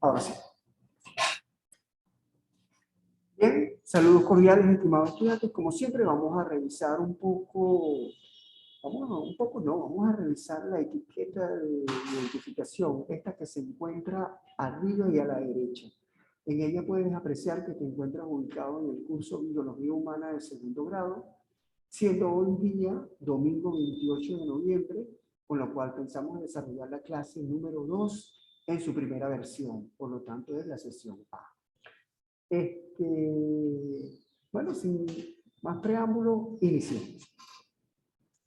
Ahora sí. Bien, saludos cordiales, estimados estudiantes. Como siempre, vamos a revisar un poco, vamos a revisar la etiqueta de identificación, esta que se encuentra arriba y a la derecha. En ella puedes apreciar que te encuentras ubicado en el curso Biología Humana de segundo grado, siendo hoy día, domingo 28 de noviembre, con lo cual pensamos desarrollar la clase número 2 en su primera versión, por lo tanto es la sesión A. Bueno, sin más preámbulo, iniciemos.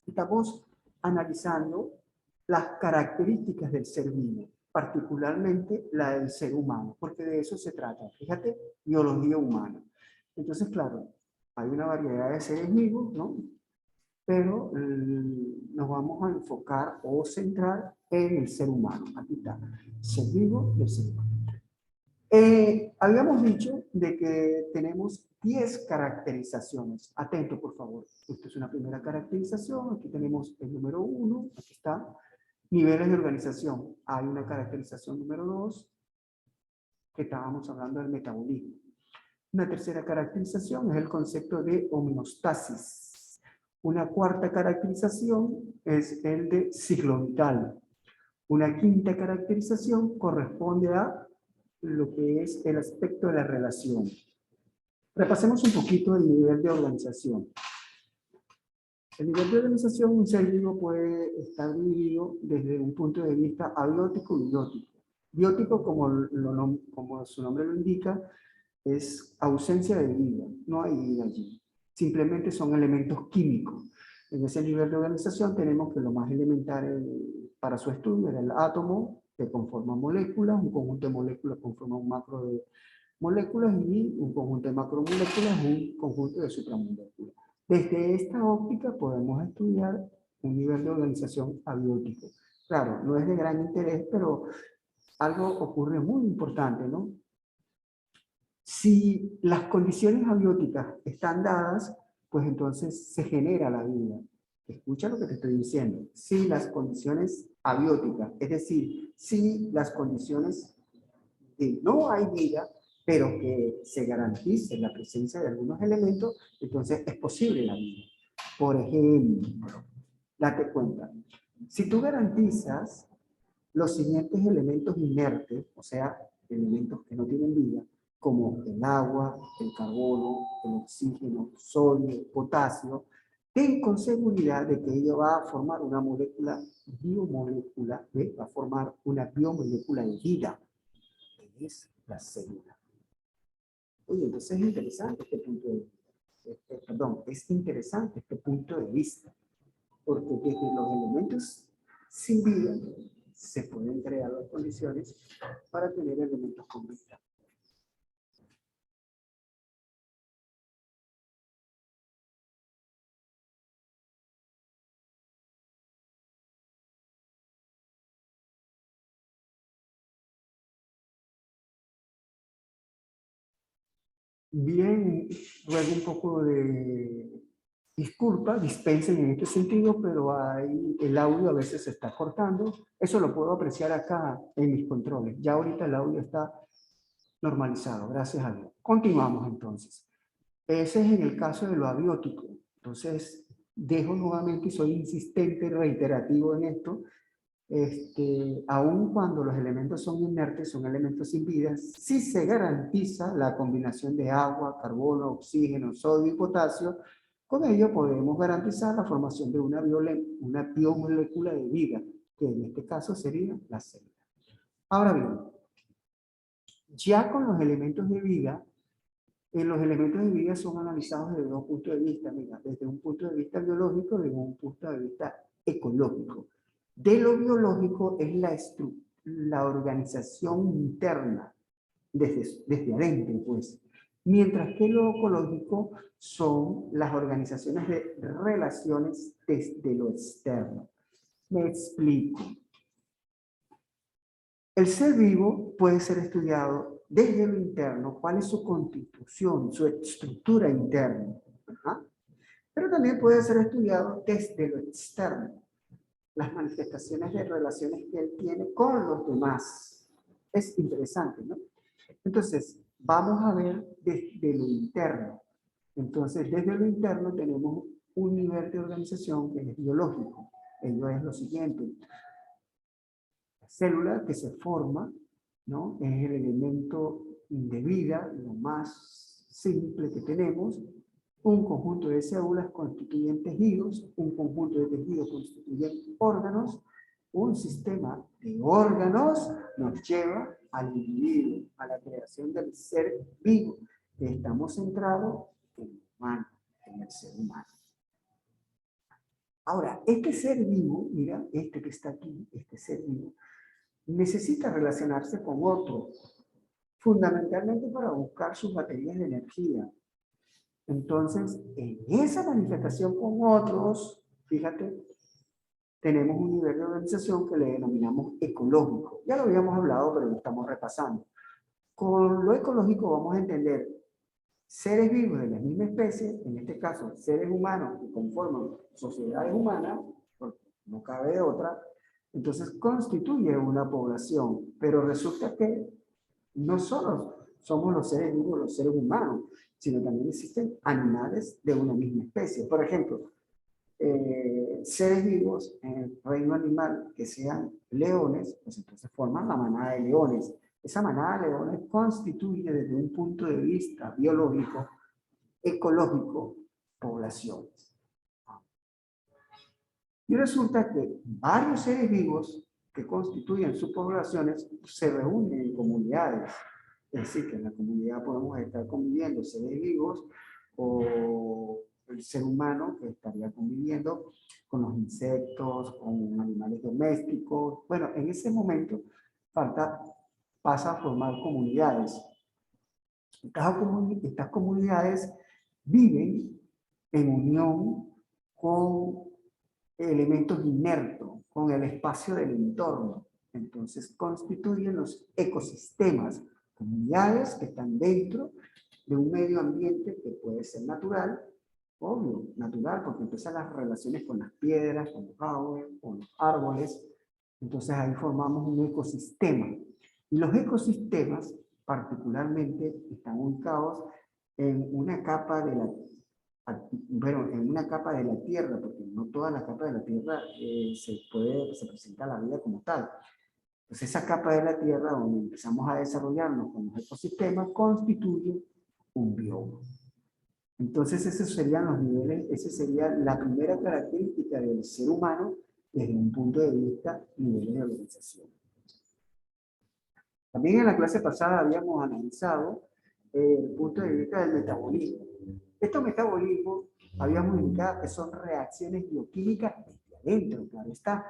Estamos analizando las características del ser vivo, particularmente la del ser humano, porque de eso se trata. Fíjate, biología humana. Entonces, claro, hay una variedad de seres vivos, ¿no? Pero nos vamos a enfocar o centrar en el ser humano. Aquí está, ser vivo del ser humano. Habíamos dicho de que tenemos 10 caracterizaciones. Atento, por favor. Esta es una primera caracterización. Aquí tenemos el número 1. Aquí está. Niveles de organización. Hay una caracterización número 2, que estábamos hablando del metabolismo. Una tercera caracterización es el concepto de homeostasis. Una cuarta caracterización es el de ciclo vital. Una quinta caracterización corresponde a lo que es el aspecto de la relación. Repasemos un poquito el nivel de organización. El nivel de organización, un ser vivo puede estar dividido desde un punto de vista abiótico y biótico. Biótico, como su nombre lo indica, es ausencia de vida, no hay vida allí. Simplemente son elementos químicos. En ese nivel de organización tenemos que lo más elemental para su estudio era el átomo, que conforma moléculas, un conjunto de moléculas conforma un macro de moléculas y un conjunto de macromoléculas, un conjunto de supramoléculas. Desde esta óptica podemos estudiar un nivel de organización abiótico. Claro, no es de gran interés, pero algo ocurre muy importante, ¿no? Si las condiciones abióticas están dadas, pues entonces se genera la vida. Escucha lo que te estoy diciendo. Si las condiciones abióticas, es decir, si las condiciones de no hay vida, pero que se garantice la presencia de algunos elementos, entonces es posible la vida. Por ejemplo, date cuenta, si tú garantizas los siguientes elementos inertes, o sea, elementos que no tienen vida, como el agua, el carbono, el oxígeno, sodio, potasio, ten con seguridad de que ello va a formar una molécula biomolécula, va a formar una biomolécula de vida, que es la célula. Oye, entonces es interesante este punto de vista. Es interesante este punto de vista, porque desde los elementos sin vida se pueden crear las condiciones para tener elementos con vida. Bien, ruego un poco de disculpa, dispensen en este sentido, pero el audio a veces se está cortando. Eso lo puedo apreciar acá en mis controles. Ya ahorita el audio está normalizado, gracias a Dios. Continuamos entonces. Ese es en el caso de lo abiótico. Entonces, dejo nuevamente y soy insistente y reiterativo en esto. Aun cuando los elementos son inertes, son elementos sin vida, sí se garantiza la combinación de agua, carbono, oxígeno, sodio y potasio. Con ello podemos garantizar la formación de una biomolécula de vida, que en este caso sería la célula. Ahora bien, ya con los elementos de vida, los elementos de vida son analizados desde dos puntos de vista, mira, desde un punto de vista biológico y desde un punto de vista ecológico. De lo biológico es la organización interna, desde adentro, pues. Mientras que lo ecológico son las organizaciones de relaciones desde lo externo. Me explico. El ser vivo puede ser estudiado desde lo interno, cuál es su constitución, su estructura interna. ¿Ah? Pero también puede ser estudiado desde lo externo, las manifestaciones de relaciones que él tiene con los demás. Es interesante, ¿no? Entonces, vamos a ver desde lo interno. Entonces, desde lo interno tenemos un nivel de organización que es biológico. Ello es lo siguiente. La célula que se forma, ¿no? Es el elemento de vida, lo más simple que tenemos. Un conjunto de células constituyen tejidos, un conjunto de tejidos constituyen órganos, un sistema de órganos nos lleva al individuo, a la creación del ser vivo. Estamos centrados en el humano, en el ser humano. Ahora, este ser vivo, mira, este que está aquí, este ser vivo, necesita relacionarse con otro, fundamentalmente para buscar sus baterías de energía. Entonces, en esa manifestación con otros, fíjate, tenemos un nivel de organización que le denominamos ecológico. Ya lo habíamos hablado, pero lo estamos repasando. Con lo ecológico vamos a entender seres vivos de la misma especie, en este caso seres humanos que conforman sociedades humanas, porque no cabe otra, entonces constituye una población, pero resulta que no solo somos los seres vivos, los seres humanos, sino también existen animales de una misma especie. Por ejemplo, seres vivos en el reino animal que sean leones, pues entonces forman la manada de leones. Esa manada de leones constituye desde un punto de vista biológico, ecológico, poblaciones. Y resulta que varios seres vivos que constituyen sus poblaciones se reúnen en comunidades. Es decir, que en la comunidad podemos estar conviviendo seres vivos o el ser humano que estaría conviviendo con los insectos, con animales domésticos. Bueno, en ese momento pasa a formar comunidades. Estas comunidades viven en unión con elementos inertos, con el espacio del entorno. Entonces constituyen los ecosistemas, comunidades que están dentro de un medio ambiente que puede ser natural, obvio, natural, porque empiezan las relaciones con las piedras, con los árboles. Entonces ahí formamos un ecosistema. Y los ecosistemas particularmente están ubicados en una capa de la en una capa de la Tierra, porque no toda la capa de la Tierra se presenta la vida como tal. Entonces esa capa de la Tierra donde empezamos a desarrollarnos como ecosistemas constituye un bioma. Entonces esos serían los niveles, esa sería la primera característica del ser humano desde un punto de vista niveles de organización. También en la clase pasada habíamos analizado el punto de vista del metabolismo. Estos metabolismos habíamos indicado que son reacciones bioquímicas desde adentro, claro está.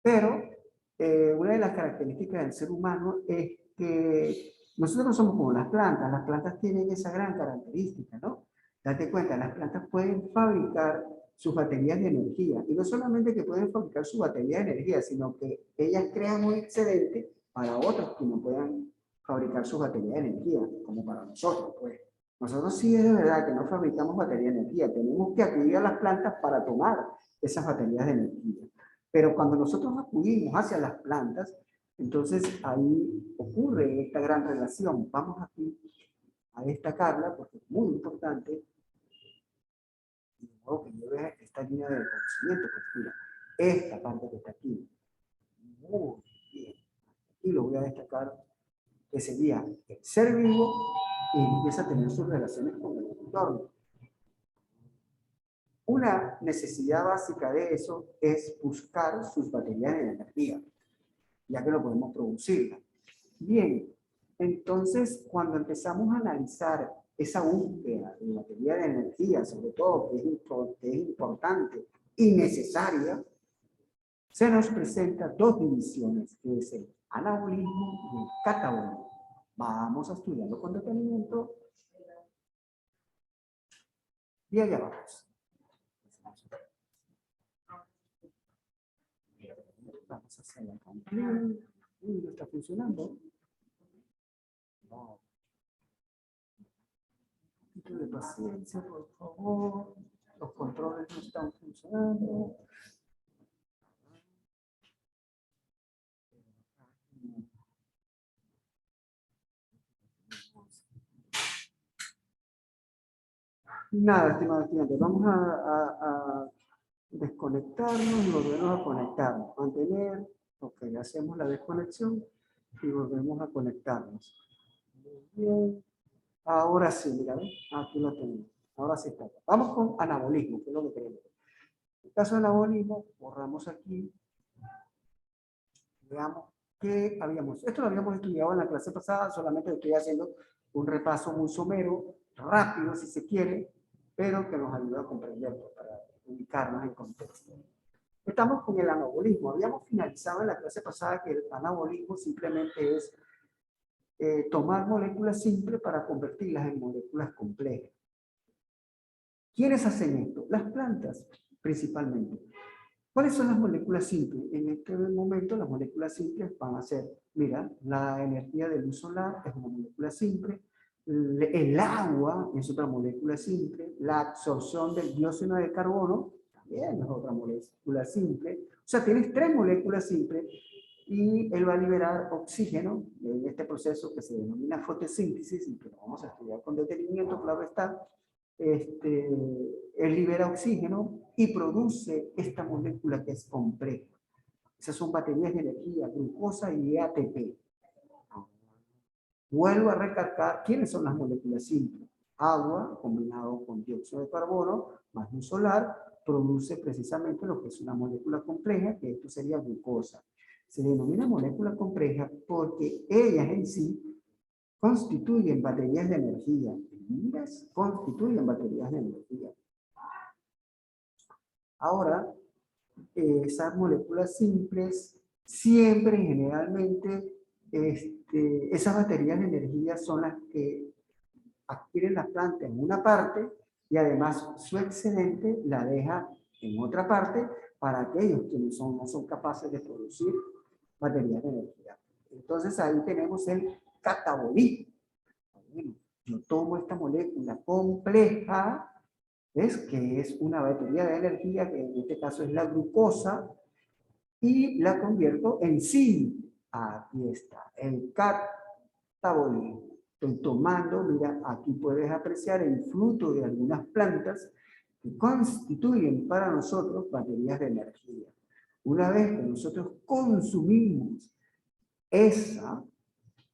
Pero una de las características del ser humano es que nosotros no somos como las plantas tienen esa gran característica, ¿no? Date cuenta, las plantas pueden fabricar sus baterías de energía, y no solamente que pueden fabricar su batería de energía, sino que ellas crean un excedente para otros que no puedan fabricar sus baterías de energía, como para nosotros, pues. Nosotros sí es de verdad que no fabricamos batería de energía, tenemos que acudir a las plantas para tomar esas baterías de energía. Pero cuando nosotros acudimos hacia las plantas, entonces ahí ocurre esta gran relación. Vamos aquí a destacarla porque es muy importante. Y de nuevo que lleve esta línea de conocimiento, pues mira, esta parte que está aquí. Muy bien. Y lo voy a destacar, que sería el ser vivo y empieza a tener sus relaciones con el entorno. Una necesidad básica de eso es buscar sus baterías de energía, ya que no podemos producirla. Bien, entonces cuando empezamos a analizar esa búsqueda de batería de energía, sobre todo que es importante y necesaria, se nos presenta dos divisiones, que es el anabolismo y el catabolismo. Vamos a estudiarlo con detenimiento y allá vamos. Vamos a hacer la completa. Uy, no está funcionando. No. Un poquito de paciencia, por favor. Los controles no están funcionando. Nada, estimado estudiante, vamos a desconectarnos y volvemos a conectarnos. Mantener, ok, hacemos la desconexión y volvemos a conectarnos. Muy bien. Ahora sí, mira, ¿ves? Aquí lo tenemos. Ahora sí está. Vamos con anabolismo, que es lo que queremos. En el caso de anabolismo, borramos aquí. Veamos qué habíamos. Esto lo habíamos estudiado en la clase pasada, solamente estoy haciendo un repaso muy somero, rápido si se quiere, pero que nos ayuda a comprender, pues, para ubicarnos en contexto. Estamos con el anabolismo. Habíamos finalizado en la clase pasada que el anabolismo simplemente es tomar moléculas simples para convertirlas en moléculas complejas. ¿Quiénes hacen esto? Las plantas, principalmente. ¿Cuáles son las moléculas simples? En este momento las moléculas simples van a ser, mira, la energía de luz solar es una molécula simple, el agua es otra molécula simple, la absorción del dióxido de carbono también es otra molécula simple. O sea, tienes tres moléculas simples y él va a liberar oxígeno en este proceso que se denomina fotosíntesis y que lo vamos a estudiar con detenimiento, claro está. Él libera oxígeno y produce esta molécula que es compleja. Esas son baterías de energía, glucosa y ATP. Vuelvo a recalcar quiénes son las moléculas simples. Agua combinado con dióxido de carbono más luz solar produce precisamente lo que es una molécula compleja, que esto sería glucosa. Se denomina molécula compleja porque ellas en sí constituyen baterías de energía. Constituyen baterías de energía. Ahora, esas moléculas simples siempre, generalmente, esas baterías de energía son las que adquieren la planta en una parte y además su excedente la deja en otra parte para aquellos que no son capaces de producir baterías de energía. Entonces ahí tenemos el catabolismo. Bueno, yo tomo esta molécula compleja, ¿ves? Que es una batería de energía, que en este caso es la glucosa, y la convierto en simple. Aquí está, el catabolismo. Estoy tomando, mira, aquí puedes apreciar el fruto de algunas plantas que constituyen para nosotros baterías de energía. Una vez que nosotros consumimos esa,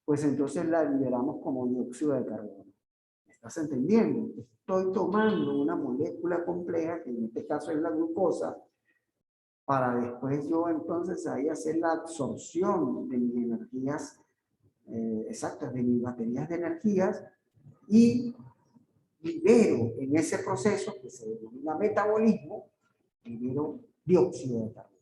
pues entonces la liberamos como dióxido de carbono. ¿Me estás entendiendo? Estoy tomando una molécula compleja, que en este caso es la glucosa, para después yo entonces ahí hacer la absorción de mis energías exactas, de mis baterías de energías, y libero en ese proceso que se denomina metabolismo, libero dióxido de carbono.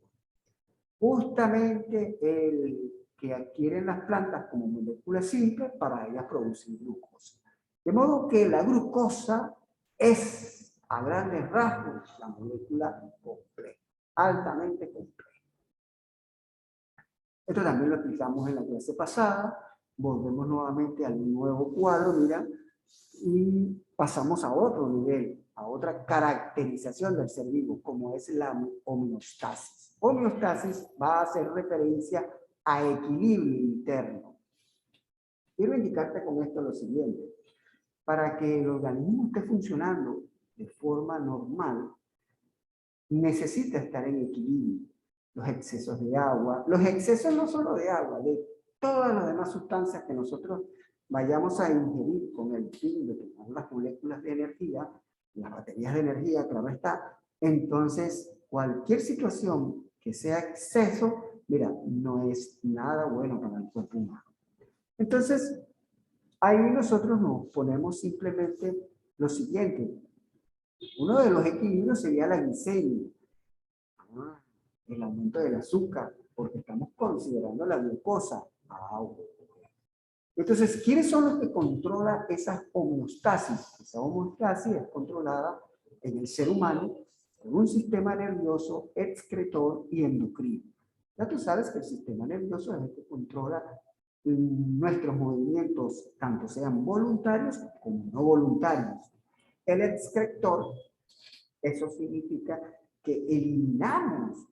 Justamente el que adquieren las plantas como moléculas simples para ellas producir glucosa. De modo que la glucosa es, a grandes rasgos, la molécula compleja, altamente compleja. Esto también lo explicamos en la clase pasada. Volvemos nuevamente al nuevo cuadro, mira, y pasamos a otro nivel, a otra caracterización del ser vivo, como es la homeostasis. Homeostasis va a hacer referencia a equilibrio interno. Quiero indicarte con esto lo siguiente. Para que el organismo esté funcionando de forma normal, necesita estar en equilibrio. Los excesos de agua, los excesos no solo de agua, de todas las demás sustancias que nosotros vayamos a ingerir con el fin de tomar las moléculas de energía, las baterías de energía, claro está. Entonces, cualquier situación que sea exceso, mira, no es nada bueno para el cuerpo humano. Entonces, ahí nosotros nos ponemos simplemente lo siguiente. Uno de los equilibrios sería la glicemia. El aumento del azúcar, porque estamos considerando la glucosa agua. Entonces, ¿quiénes son los que controlan esa homeostasis? Esa homeostasis es controlada en el ser humano por un sistema nervioso, excretor y endocrino. Ya tú sabes que el sistema nervioso es el que controla nuestros movimientos, tanto sean voluntarios como no voluntarios. El excretor, eso significa que eliminamos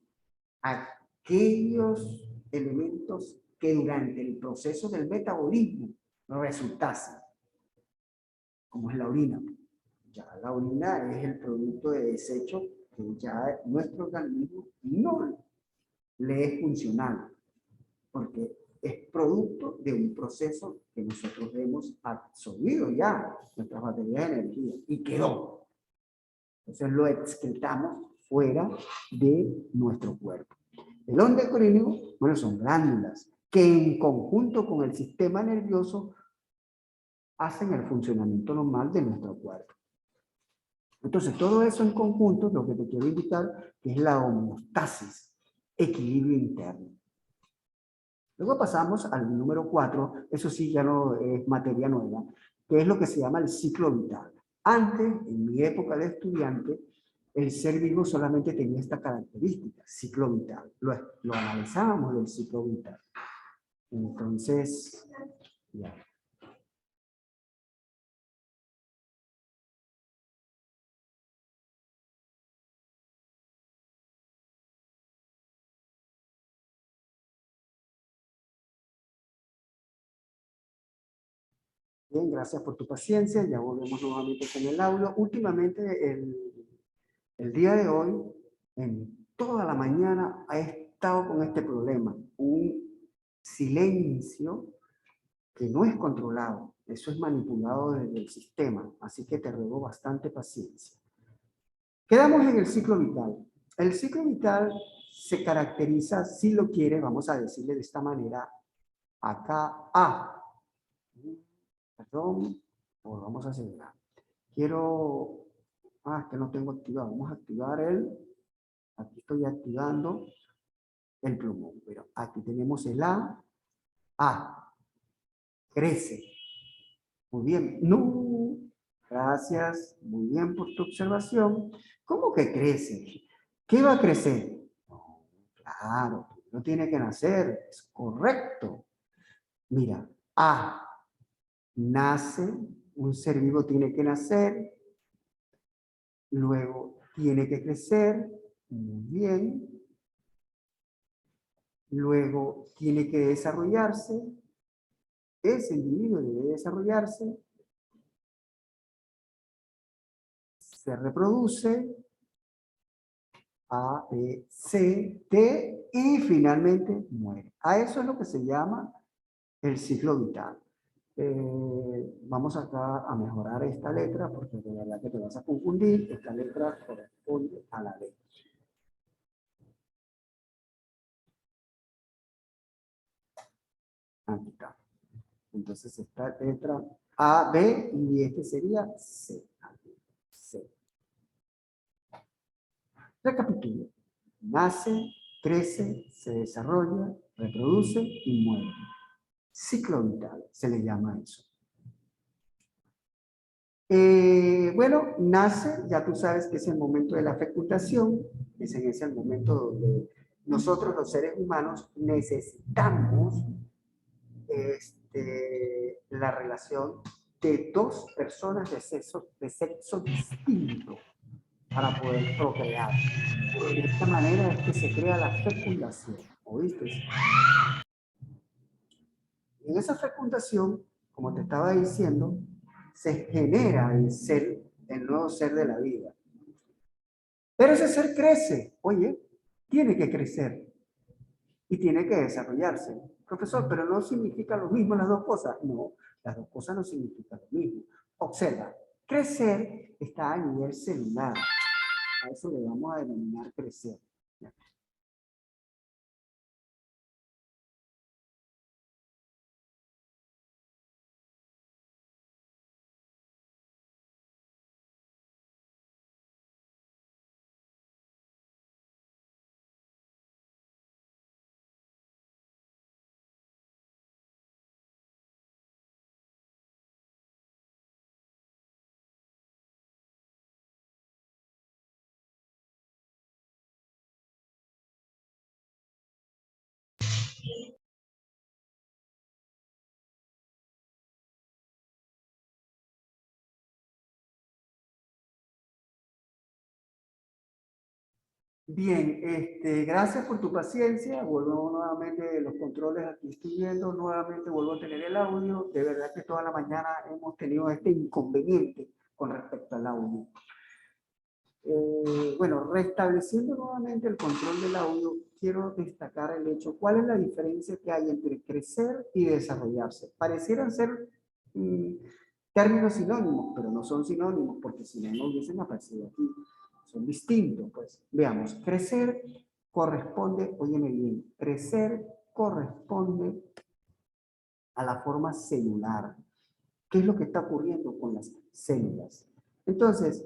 aquellos elementos que durante el proceso del metabolismo resultasen, como es la orina. Ya la orina es el producto de desecho que ya nuestro organismo no le es funcional, porque es producto de un proceso que nosotros hemos absorbido ya, nuestras baterías de energía, y quedó. Entonces lo excretamos fuera de nuestro cuerpo. El endocrinio, bueno, son glándulas que en conjunto con el sistema nervioso hacen el funcionamiento normal de nuestro cuerpo. Entonces, todo eso en conjunto, lo que te quiero indicar, que es la homeostasis, equilibrio interno. Luego pasamos al número 4, eso sí ya no es materia nueva, que es lo que se llama el ciclo vital. Antes, en mi época de estudiante, el ser vivo solamente tenía esta característica, ciclo vital. Lo analizábamos del ciclo vital. Entonces, ya. Bien, gracias por tu paciencia. Ya volvemos nuevamente con el audio. Últimamente, el día de hoy, en toda la mañana, ha estado con este problema. Un silencio que no es controlado. Eso es manipulado desde el sistema. Así que te ruego bastante paciencia. Quedamos en el ciclo vital. El ciclo vital se caracteriza, si lo quiere, vamos a decirle de esta manera, acá A. Perdón, vamos a acelerar. Quiero, que no tengo activado. Vamos a activar aquí estoy activando el plumón. Pero aquí tenemos el A, crece. Muy bien, no, gracias, muy bien por tu observación. ¿Cómo que crece? ¿Qué va a crecer? No, claro, no tiene que nacer, es correcto. Mira, A, nace, un ser vivo tiene que nacer, luego tiene que crecer, muy bien, luego tiene que desarrollarse, ese individuo debe desarrollarse, se reproduce, A, B, C, D y finalmente muere. A eso es lo que se llama el ciclo vital. Vamos acá a mejorar esta letra porque de verdad que te vas a confundir. Esta letra corresponde a la letra. Aquí está. Entonces esta letra A, B y este sería C. C. Recapitulo. Nace, crece, se desarrolla, reproduce y muere. Ciclo vital, se le llama eso. Bueno, nace, ya tú sabes que es el momento de la fecundación, es en ese momento donde nosotros los seres humanos necesitamos la relación de dos personas de sexo distinto para poder procrear. De esta manera es que se crea la fecundación, ¿oíste? En esa fecundación, como te estaba diciendo, se genera el nuevo ser de la vida. Pero ese ser crece, oye, tiene que crecer y tiene que desarrollarse. Profesor, pero no significa lo mismo las dos cosas. No, las dos cosas no significan lo mismo. Observa, crecer está a nivel celular. A eso le vamos a denominar crecer. Bien, gracias por tu paciencia. Vuelvo nuevamente los controles aquí estoy viendo. Nuevamente vuelvo a tener el audio. De verdad que toda la mañana hemos tenido este inconveniente con respecto al audio. Bueno, restableciendo nuevamente el control del audio, quiero destacar el hecho, ¿cuál es la diferencia que hay entre crecer y desarrollarse? Parecieran ser términos sinónimos, pero no son sinónimos, porque si no hubiesen aparecido aquí. Son distintos, pues. Veamos, crecer corresponde, óyeme bien, crecer corresponde a la forma celular. ¿Qué es lo que está ocurriendo con las células? Entonces,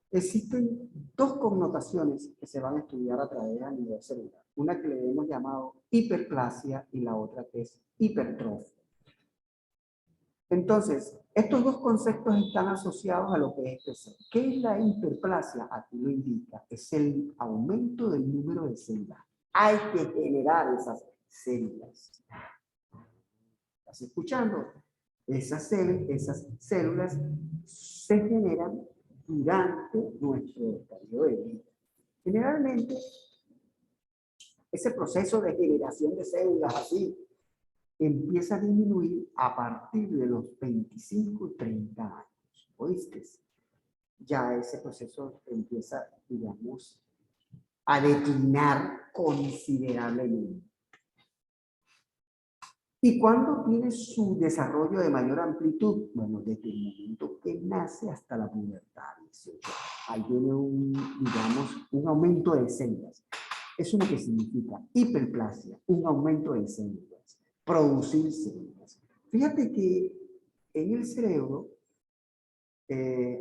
existen dos connotaciones que se van a estudiar a través a nivel celular. Una que le hemos llamado hiperplasia y la otra que es hipertrofia. Entonces, estos dos conceptos están asociados a lo que es crecer. ¿Qué es la hiperplasia? Aquí lo indica. Es el aumento del número de células. Hay que generar esas células. ¿Estás escuchando? Esas células se generan durante nuestro periodo de vida. Generalmente, ese proceso de generación de células así empieza a disminuir a partir de los 25 y 30 años. ¿Oíste? Ya ese proceso empieza, digamos, a declinar considerablemente. ¿Y cuándo tiene su desarrollo de mayor amplitud? Bueno, desde el momento que nace hasta la pubertad. 18. Ahí viene digamos, un aumento de células. Eso es lo que significa hiperplasia, un aumento de células, producir células. Fíjate que en el cerebro,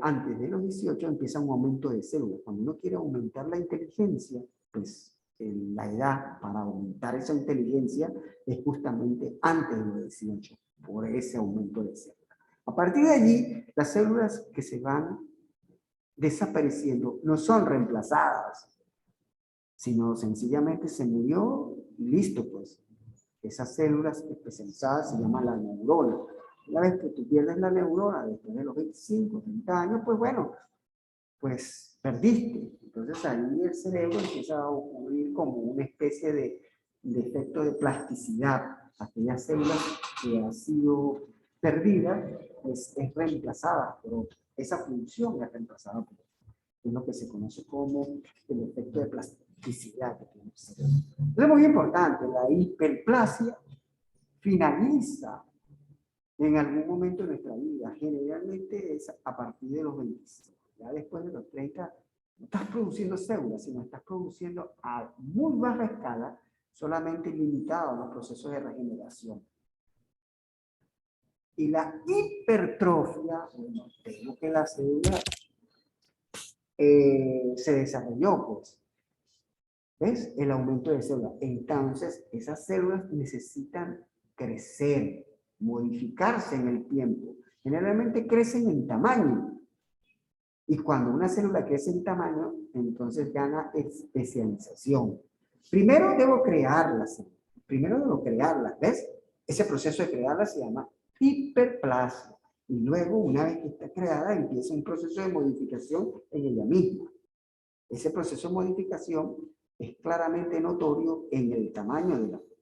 antes de los 18 empieza un aumento de células. Cuando uno quiere aumentar la inteligencia, pues la edad para aumentar esa inteligencia es justamente antes de los 18, por ese aumento de células. A partir de allí, las células que se van desapareciendo no son reemplazadas, sino sencillamente se murió y listo, pues. Esas células especializadas se llaman la neurona. Una vez que tú pierdes la neurona después de los 25, 30 años, pues bueno, pues perdiste. Entonces ahí el cerebro empieza a ocurrir como una especie de efecto de plasticidad. Aquellas células que han sido perdidas, pues es reemplazada por otra. Esa función es reemplazada por otra. Es lo que se conoce como el efecto de plasticidad que tiene el cerebro. Es muy importante, la hiperplasia finaliza en algún momento de nuestra vida. Generalmente es a partir de los 25. Ya después de los 30 no estás produciendo células, sino estás produciendo a muy baja escala, solamente limitado a los procesos de regeneración. Y la hipertrofia, bueno, tengo que la célula se desarrolló, pues. ¿Ves? El aumento de células. Entonces, esas células necesitan crecer, modificarse en el tiempo. Generalmente crecen en tamaño. Y cuando una célula crece en tamaño, entonces gana especialización. Primero debo crearla. Primero debo crearla. ¿Ves? Ese proceso de crearla se llama hiperplasia. Y luego, una vez que está creada, empieza un proceso de modificación en ella misma. Ese proceso de modificación es claramente notorio en el tamaño de la célula.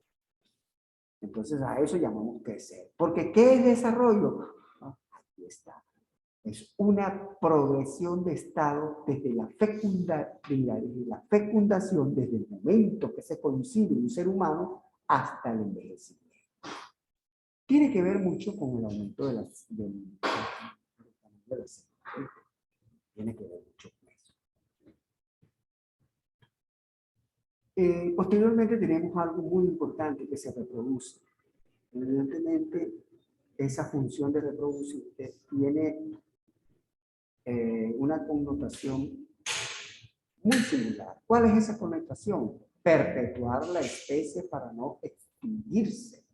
Entonces a eso llamamos crecer. Porque ¿qué es desarrollo? Aquí está. Es una progresión de estado desde la fecundación, desde el momento que se concibe un ser humano hasta el envejecimiento. Tiene que ver mucho con el aumento de las células. Tiene que ver mucho con eso. Posteriormente tenemos algo muy importante que se reproduce. Evidentemente, esa función de reproducir tiene una connotación muy similar. ¿Cuál es esa connotación? Perpetuar la especie para no extinguirse.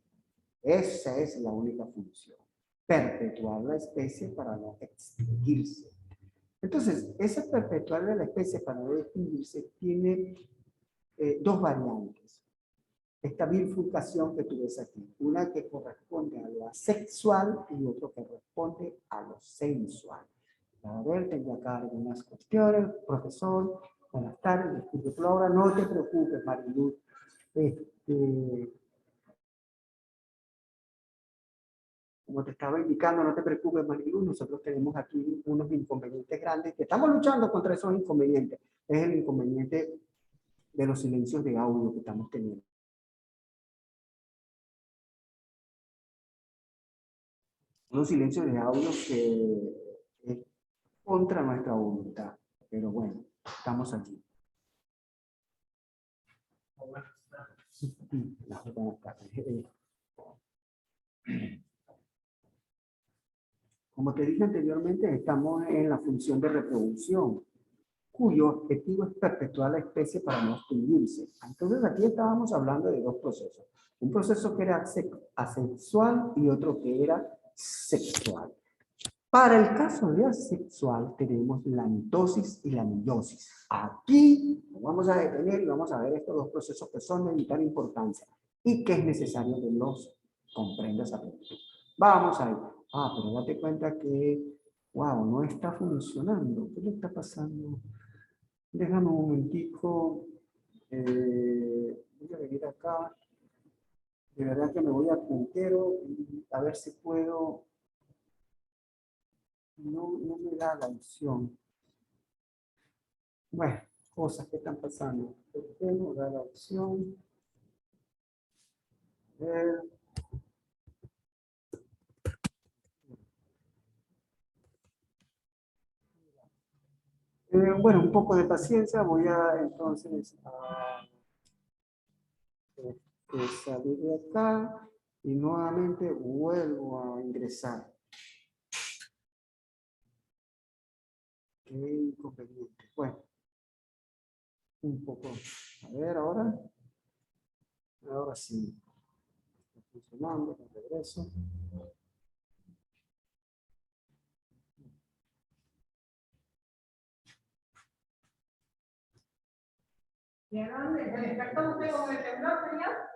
Esa es la única función. Perpetuar la especie para no extinguirse. Entonces, ese perpetuar de la especie para no extinguirse tiene dos variantes. Esta bifurcación que tú ves aquí, una que corresponde a lo asexual y otra que corresponde a lo sensual. A ver, tengo acá algunas cuestiones. Profesor, buenas tardes, disculpe por ahora, no te preocupes, Mariluz. como te estaba indicando, no te preocupes, Marilu, nosotros tenemos aquí unos inconvenientes grandes que estamos luchando contra esos inconvenientes. Es el inconveniente de los silencios de audio que estamos teniendo. Unos silencios de audio que es contra nuestra voluntad. Pero bueno, estamos aquí. Como te dije anteriormente, estamos en la función de reproducción, cuyo objetivo es perpetuar la especie para no extinguirse. Entonces aquí estábamos hablando de dos procesos. Un proceso que era asexual y otro que era sexual. Para el caso de asexual tenemos la mitosis y la meiosis. Aquí nos vamos a detener y vamos a ver estos dos procesos que son de vital importancia y que es necesario que los comprendas a plenitud. Vamos a ver. Pero date cuenta que, wow, no está funcionando. ¿Qué le está pasando? Déjame un momentico. Voy a venir acá. De verdad que me voy a puntero y a ver si puedo. No me da la opción. Bueno, cosas que están pasando. ¿Por qué no da la opción? Bueno, un poco de paciencia. Voy a entonces salir de acá y nuevamente vuelvo a ingresar. Qué inconveniente. Bueno, un poco. A ver, ahora sí. Está funcionando, con regreso. ¿Vieron el experto usted con el temblor, señor?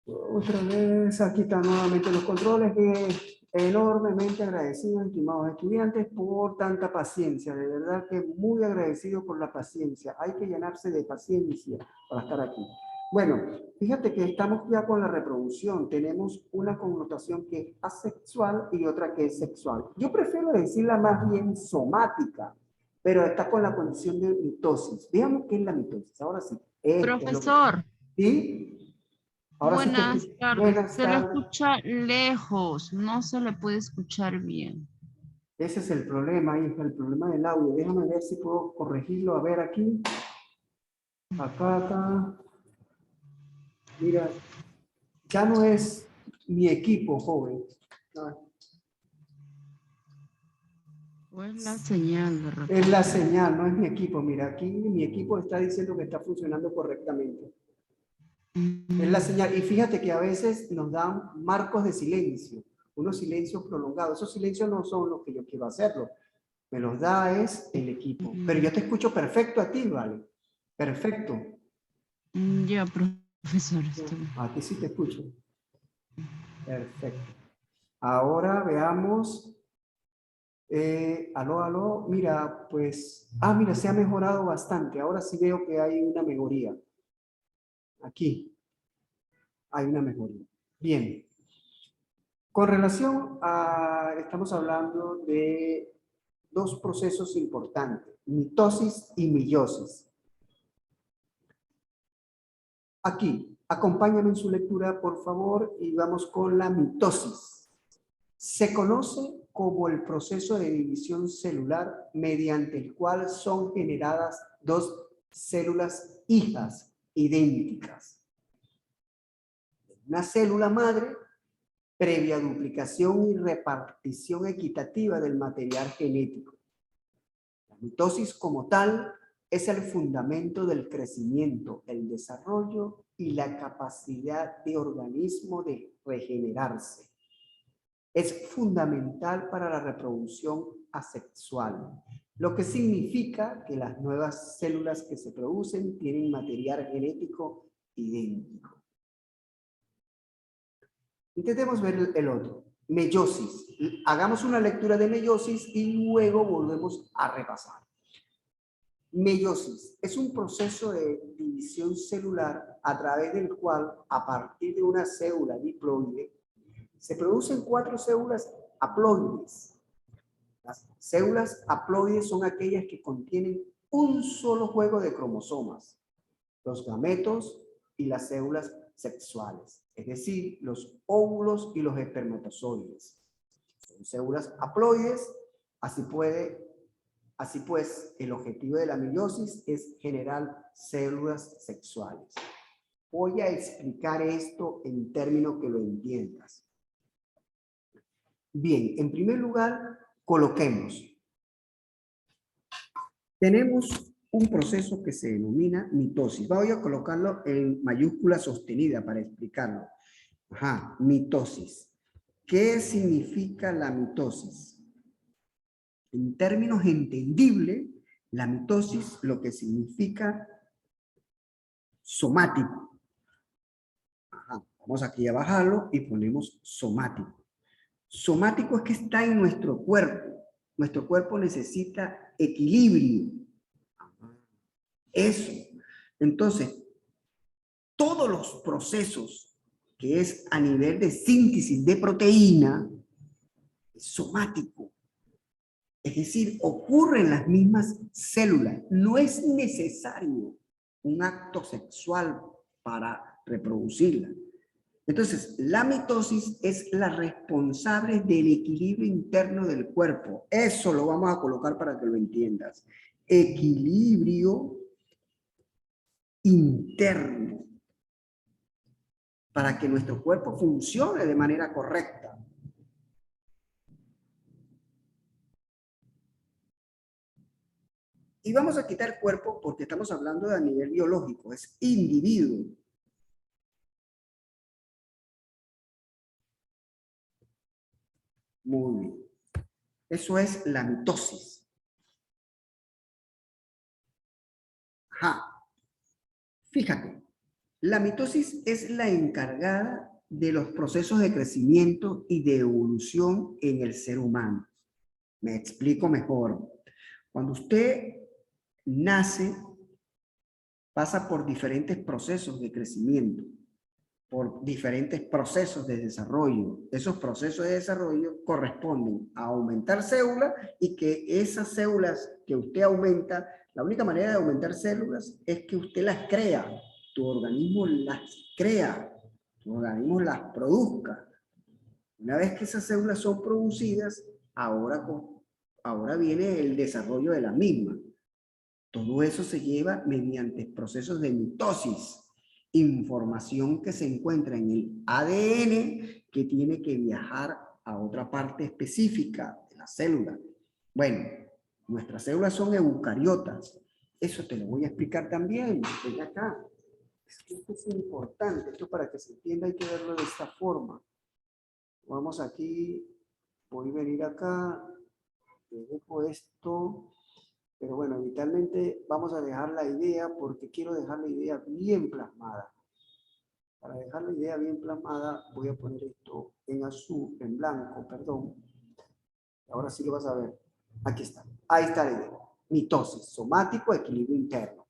Otra vez, aquí están nuevamente los controles. Enormemente agradecido, estimados estudiantes, por tanta paciencia. De verdad que muy agradecido por la paciencia. Hay que llenarse de paciencia para estar aquí. Bueno, fíjate que estamos ya con la reproducción. Tenemos una connotación que es asexual y otra que es sexual. Yo prefiero decirla más bien somática, pero está con la condición de mitosis. Veamos qué es la mitosis. Ahora sí. Profesor. ¿Sí? Ahora sí Buenas tardes. buenas Se le tardes. escucha lejos, no se le puede escuchar bien. Ese es el problema, hija, el problema del audio. Déjame ver si puedo corregirlo. A ver aquí. Acá. Mira, ya no es mi equipo, joven. No, ¿O es la señal de repente? es la señal, no es mi equipo. Mira, aquí mi equipo está diciendo que está funcionando correctamente. Es la señal. Y fíjate que a veces nos dan marcos de silencio, unos silencios prolongados. Esos silencios no son los que yo quiero hacerlo. Me los da es el equipo. Pero yo te escucho perfecto a ti, ¿vale? Perfecto. Ya, profesor. A ti sí te escucho. Perfecto. Ahora veamos Aló, mira, pues, mira, se ha mejorado bastante. Ahora sí veo que hay una mejoría. Aquí hay una mejoría. Bien. Con relación a, estamos hablando de dos procesos importantes, mitosis y meiosis. Aquí, acompáñame en su lectura, por favor, y vamos con la mitosis. Se conoce como el proceso de división celular mediante el cual son generadas dos células hijas idénticas. Una célula madre previa duplicación y repartición equitativa del material genético. La mitosis como tal es el fundamento del crecimiento, el desarrollo y la capacidad de organismo de regenerarse. Es fundamental para la reproducción asexual, lo que significa que las nuevas células que se producen tienen material genético idéntico. Intentemos ver el otro, meiosis. Hagamos una lectura de meiosis y luego volvemos a repasar. Meiosis es un proceso de división celular a través del cual, a partir de una célula diploide, se producen 4 células haploides. Las células haploides son aquellas que contienen un solo juego de cromosomas, los gametos y las células sexuales, es decir, los óvulos y los espermatozoides. Son células haploides, así pues, el objetivo de la meiosis es generar células sexuales. Voy a explicar esto en términos que lo entiendas. Bien, en primer lugar, coloquemos. Tenemos un proceso que se denomina mitosis. Voy a colocarlo en mayúscula sostenida para explicarlo. Mitosis. ¿Qué significa la mitosis? En términos entendibles, la mitosis lo que significa somático. Vamos aquí a bajarlo y ponemos somático. Somático es que está en nuestro cuerpo. Nuestro cuerpo necesita equilibrio. Eso. Entonces, todos los procesos que es a nivel de síntesis de proteína, es somático. Es decir, ocurre en las mismas células. No es necesario un acto sexual para reproducirla. Entonces, la mitosis es la responsable del equilibrio interno del cuerpo. Eso lo vamos a colocar para que lo entiendas. Equilibrio interno. Para que nuestro cuerpo funcione de manera correcta. Y vamos a quitar cuerpo porque estamos hablando de a nivel biológico, es individuo. Muy bien. Eso es la mitosis. Fíjate, la mitosis es la encargada de los procesos de crecimiento y de evolución en el ser humano. Me explico mejor. Cuando usted nace, pasa por diferentes procesos de crecimiento, por diferentes procesos de desarrollo. Esos procesos de desarrollo corresponden a aumentar células y que esas células que usted aumenta, la única manera de aumentar células es que usted las crea, tu organismo las crea, tu organismo las produzca. Una vez que esas células son producidas, ahora viene el desarrollo de la misma. Todo eso se lleva mediante procesos de mitosis. Información que se encuentra en el ADN que tiene que viajar a otra parte específica de la célula. Bueno, nuestras células son eucariotas. Eso te lo voy a explicar también. Ven acá. Esto es importante. Esto para que se entienda hay que verlo de esta forma. Vamos aquí. Voy a venir acá. Te dejo esto. Pero bueno, vitalmente vamos a dejar la idea porque quiero dejar la idea bien plasmada. Para dejar la idea bien plasmada voy a poner esto en azul, en blanco, perdón. Ahora sí lo vas a ver. Aquí está. Ahí está la idea. Mitosis, somático, equilibrio interno.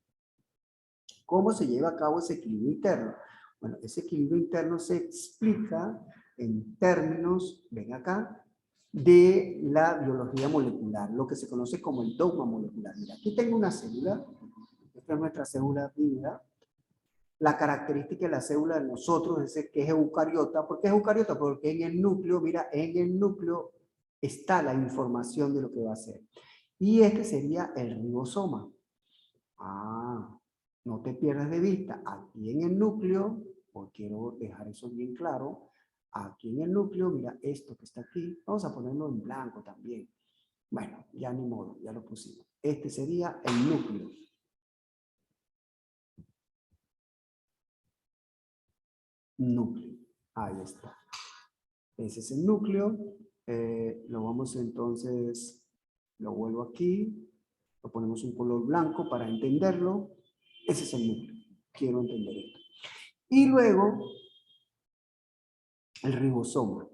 ¿Cómo se lleva a cabo ese equilibrio interno? Bueno, ese equilibrio interno se explica en términos, ven acá, de la biología molecular, lo que se conoce como el dogma molecular. Mira, aquí tengo una célula, esta es nuestra célula viva. La característica de la célula de nosotros es que es eucariota. ¿Por qué es eucariota? Porque en el núcleo, mira, en el núcleo está la información de lo que va a ser. Y este sería el ribosoma. Ah, no te pierdas de vista. Aquí en el núcleo, porque quiero dejar eso bien claro, aquí en el núcleo, mira, esto que está aquí, vamos a ponerlo en blanco también. Bueno, ya ni modo, ya lo pusimos. Este sería el núcleo. Núcleo. Ahí está. Ese es el núcleo. Lo vamos entonces, lo vuelvo aquí, lo ponemos un color blanco para entenderlo. Ese es el núcleo. Quiero entender esto. Y luego, el ribosoma.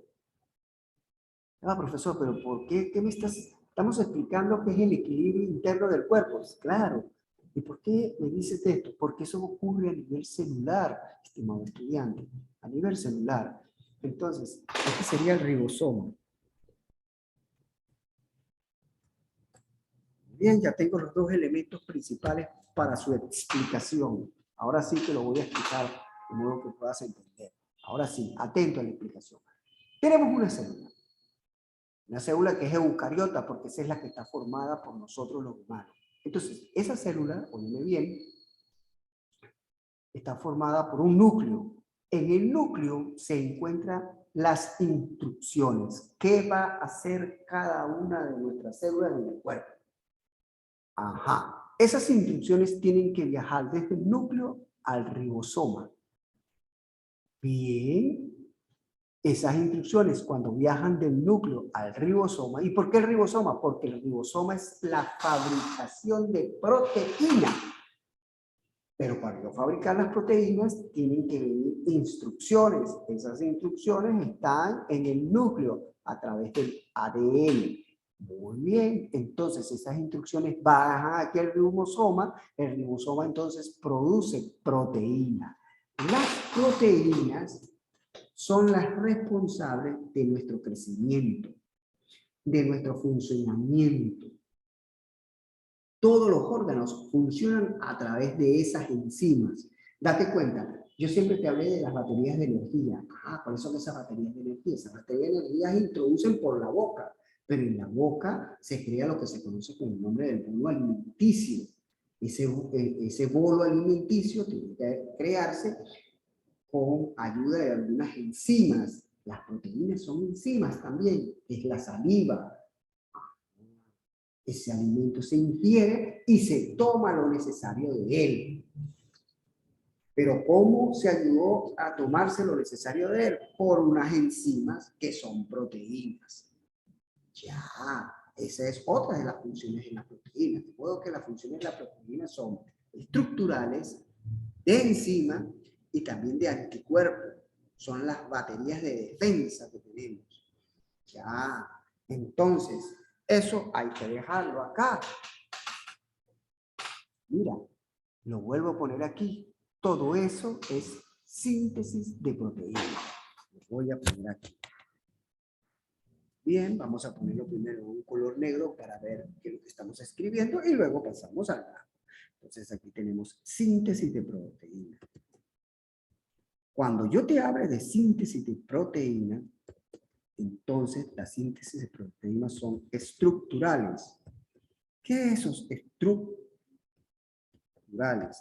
Ah, profesor, pero ¿por qué? ¿Qué me estamos explicando qué es el equilibrio interno del cuerpo? Pues, claro. ¿Y por qué me dices esto? Porque eso ocurre a nivel celular, estimado estudiante. A nivel celular. Entonces, este sería el ribosoma. Bien, ya tengo los dos elementos principales para su explicación. Ahora sí que lo voy a explicar de modo que puedas entender. Ahora sí, atento a la explicación. Tenemos una célula que es eucariota, porque esa es la que está formada por nosotros los humanos. Entonces, esa célula, óyeme bien, está formada por un núcleo. En el núcleo se encuentran las instrucciones. ¿Qué va a hacer cada una de nuestras células en el cuerpo? Ajá. Esas instrucciones tienen que viajar desde el núcleo al ribosoma. Bien. Esas instrucciones cuando viajan del núcleo al ribosoma. ¿Y por qué el ribosoma? Porque el ribosoma es la fabricación de proteínas. Pero para yo fabricar las proteínas tienen que venir instrucciones. Esas instrucciones están en el núcleo a través del ADN. Muy bien, entonces esas instrucciones bajan aquí al ribosoma. El ribosoma entonces produce proteínas. Las proteínas son las responsables de nuestro crecimiento, de nuestro funcionamiento. Todos los órganos funcionan a través de esas enzimas. Date cuenta, yo siempre te hablé de las baterías de energía. Ah, ¿cuáles son esas baterías de energía? Esas baterías de energía se introducen por la boca, pero en la boca se crea lo que se conoce con el nombre del bolo alimenticio. Ese bolo alimenticio tiene que crearse con ayuda de algunas enzimas. Las proteínas son enzimas también, es la saliva. Ese alimento se ingiere y se toma lo necesario de él. Pero ¿cómo se ayudó a tomarse lo necesario de él? Por unas enzimas que son proteínas. Ya, esa es otra de las funciones de las proteínas. De modo que las funciones de las proteínas son estructurales, de enzima y también de anticuerpos. Son las baterías de defensa que tenemos. Ya, entonces, eso hay que dejarlo acá. Mira, lo vuelvo a poner aquí. Todo eso es síntesis de proteínas. Lo voy a poner aquí. Bien, vamos a ponerlo primero en un color negro para ver qué es lo que estamos escribiendo y luego pasamos al blanco. Entonces aquí tenemos síntesis de proteínas. Cuando yo te hable de síntesis de proteínas, entonces las síntesis de proteínas son estructurales. ¿Qué es esos estructurales?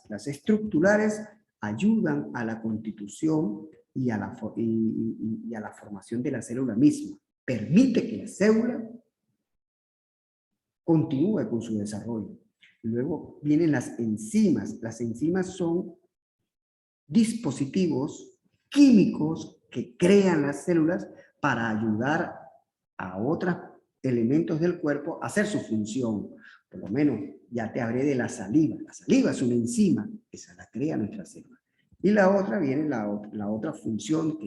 Las estructurales ayudan a la constitución y a la formación de la célula misma. Permite que la célula continúe con su desarrollo. Luego vienen las enzimas. Las enzimas son dispositivos químicos que crean las células para ayudar a otros elementos del cuerpo a hacer su función. Por lo menos ya te hablé de la saliva. La saliva es una enzima, esa la crea nuestra célula. Y la otra viene la otra función que